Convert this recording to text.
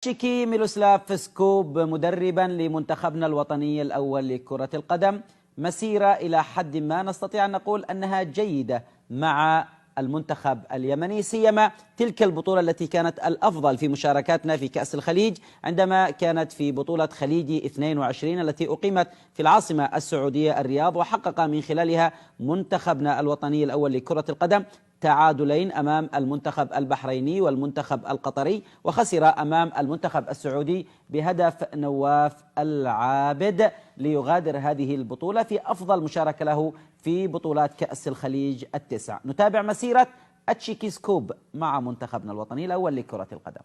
تشيكي ميلوسلاف سكوب مدربا لمنتخبنا الوطني الأول لكرة القدم، مسيرة إلى حد ما نستطيع أن نقول أنها جيدة مع المنتخب اليمني، سيما تلك البطولة التي كانت الأفضل في مشاركاتنا في كأس الخليج، عندما كانت في بطولة خليجي 22 التي أقيمت في العاصمة السعودية الرياض، وحقق من خلالها منتخبنا الوطني الأول لكرة القدم تعادلين أمام المنتخب البحريني والمنتخب القطري، وخسر أمام المنتخب السعودي بهدف نواف العابد ليغادر هذه البطولة في أفضل مشاركة له في بطولات كأس الخليج التسع. نتابع مسيرة تشيكي سكوب مع منتخبنا الوطني الأول لكرة القدم.